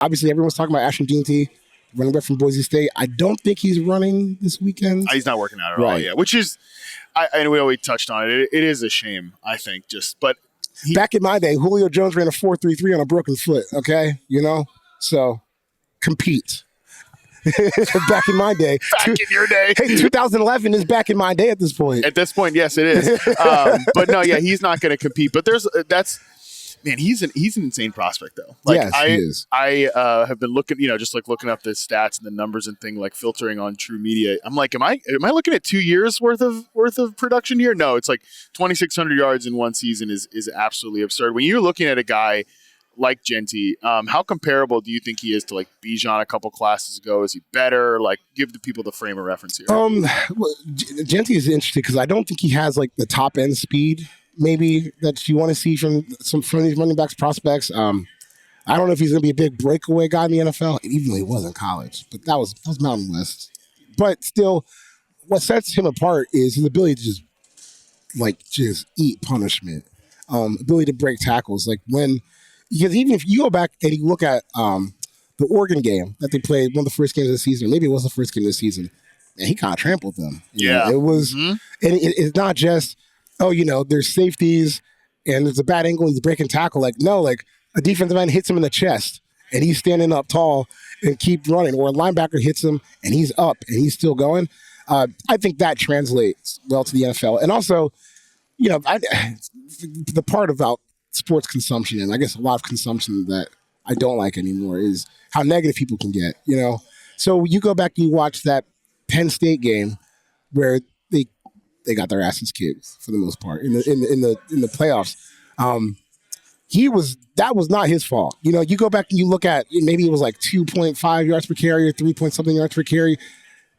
Obviously, everyone's talking about Ashton Jeanty, running back from Boise State. I don't think he's running this weekend. He's not working out at all, yeah. Which is, I know we touched on it. It is a shame, I think, but back in my day, Julio Jones ran a 4.33 on a broken foot, okay? So compete. Back in my day. Back in your day. Hey, 2011 is back in my day at this point. At this point, yes, it is. But no, yeah, he's not going to compete. But he's an insane prospect though. Yes, he is. I have been looking, just like looking up the stats and the numbers and thing, like filtering on True Media. I'm like, am I looking at 2 years worth of production here? No, it's like 2,600 yards in one season is absolutely absurd. When you're looking at a guy like Jeanty, how comparable do you think he is to like Bijan a couple classes ago? Is he better? Like, give the people the frame of reference here. Well, Jeanty is interesting because I don't think he has like the top end speed maybe that you want to see from these running backs prospects. I don't know if he's going to be a big breakaway guy in the NFL, even though he was in college, but that was Mountain West. But still, what sets him apart is his ability to just eat punishment, ability to break tackles. Because even if you go back and you look at the Oregon game that they played, one of the first games of the season, or maybe it was the first game of the season, and he kind of trampled them. It was, and it's not just, there's safeties and there's a bad angle, he's breaking tackle. A defensive end hits him in the chest and he's standing up tall and keep running, or a linebacker hits him and he's up and he's still going. I think that translates well to the NFL. And also, the part about sports consumption, and I guess a lot of consumption that I don't like anymore, is how negative people can get, So you go back and you watch that Penn State game where they got their asses kicked for the most part in the playoffs. That was not his fault. You go back and you look at, maybe it was like 2.5 yards per carry or 3 point something yards per carry.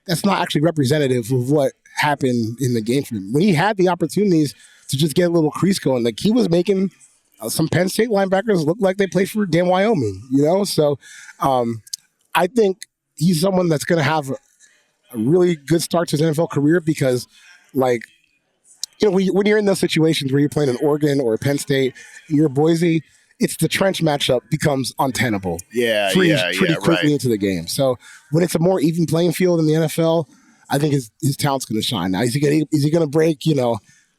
That's not actually representative of what happened in the game for him. When he had the opportunities to just get a little crease going, like he was making some Penn State linebackers look like they played for damn Wyoming, So I think he's someone that's going to have a really good start to his NFL career because, when you're in those situations where you're playing in Oregon or Penn State, you're Boise, it's the trench matchup becomes untenable. Pretty quickly into the game. So when it's a more even playing field in the NFL, I think his talent's going to shine. Now, is he going to break,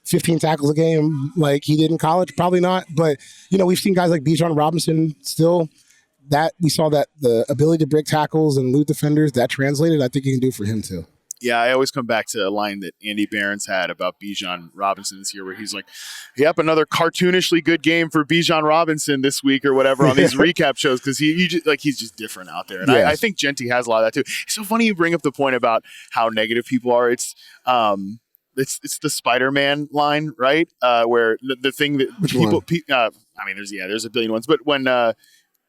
15 tackles a game like he did in college? Probably not. But, we've seen guys like Bijan Robinson still. That we saw that the ability to break tackles and elude defenders, that translated. I think he can do it for him too. Yeah, I always come back to a line that Andy Behrens had about Bijan Robinson this year where he's like, yep, another cartoonishly good game for Bijan Robinson this week or whatever on these recap shows because he's just different out there. And yes. I think Jeanty has a lot of that too. It's so funny you bring up the point about how negative people are. It's the Spider-Man line, right? Where the thing that Which people, one? There's a billion ones, but when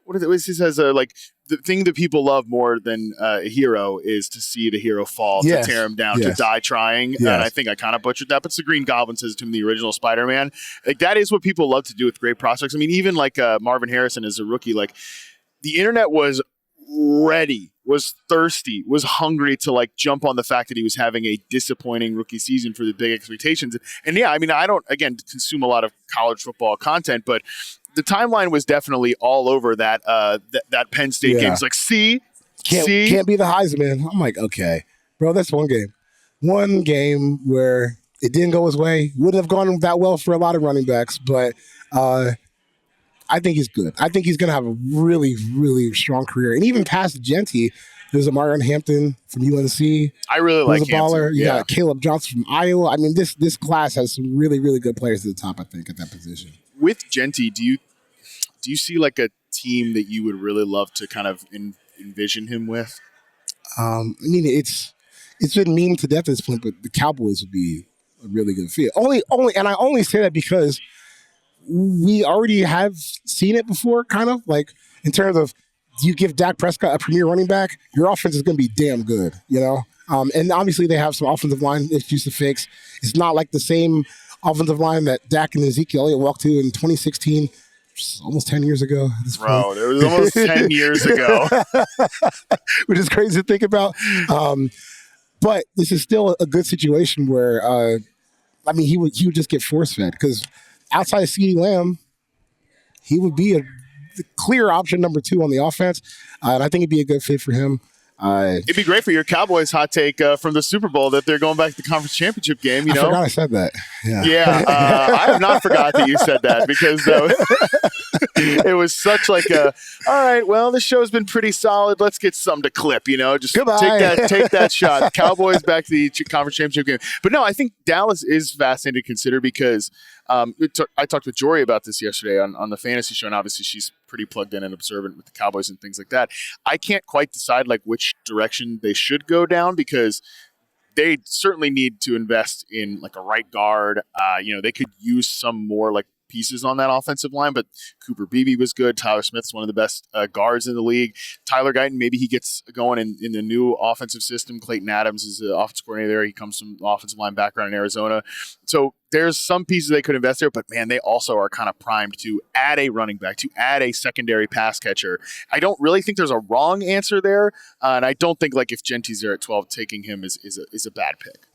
what is it? He says the thing that people love more than a hero is to see the hero fall, yes. to tear him down, to die trying. Yes. And I think I kind of butchered that, but it's the Green Goblin says to him, the original Spider-Man. Like that is what people love to do with great prospects. I mean, even Marvin Harrison as a rookie, the internet was ready, was thirsty, was hungry to jump on the fact that he was having a disappointing rookie season for the big expectations. And yeah, I mean, I don't, again, consume a lot of college football content, but the timeline was definitely all over that Penn State game. It's like, can't be the Heisman. I'm like, okay, bro, that's one game where it didn't go his way. Wouldn't have gone that well for a lot of running backs, but I think he's good. I think he's going to have a really, really strong career. And even past Jeanty, there's a Marion Hampton from UNC. I really like a baller. Hampton. You got Caleb Johnson from Iowa. I mean, this class has some really, really good players at the top, I think, at that position. With Jeanty, do you see a team that you would really love to kind of envision him with? It's been mean to death at this point, but the Cowboys would be a really good fit. And I only say that because we already have seen it before, kind of in terms of, do you give Dak Prescott a premier running back? Your offense is going to be damn good, And obviously they have some offensive line issues to fix. It's not like the same offensive line that Dak and Ezekiel Elliott walked to in 2016, almost 10 years ago. Bro, it was almost 10 years ago. Which is crazy to think about. But this is still a good situation where, he would just get force-fed because outside of CeeDee Lamb, he would be a the clear option number 2 on the offense, and I think it'd be a good fit for him. It'd be great for your Cowboys hot take from the Super Bowl that they're going back to the conference championship game. You know, I forgot I said that. I have not forgot that you said that because it was such like a, all right, well, this show's been pretty solid. Let's get something to clip, you know, just take that shot. Cowboys back to the conference championship game. But no, I think Dallas is fascinating to consider because I talked with Jory about this yesterday on the fantasy show, and obviously she's pretty plugged in and observant with the Cowboys and things like that. I can't quite decide like which direction they should go down because they certainly need to invest in like a right guard. They could use some more like pieces on that offensive line, but Cooper Beebe was good. Tyler Smith's one of the best guards in the league. Tyler Guyton, maybe he gets going in the new offensive system. Clayton Adams is the offensive coordinator there. He comes from offensive line background in Arizona. So there's some pieces they could invest there, but man, they also are kind of primed to add a running back, to add a secondary pass catcher. I don't really think there's a wrong answer there, and I don't think like if Jeanty's there at 12, taking him is a bad pick.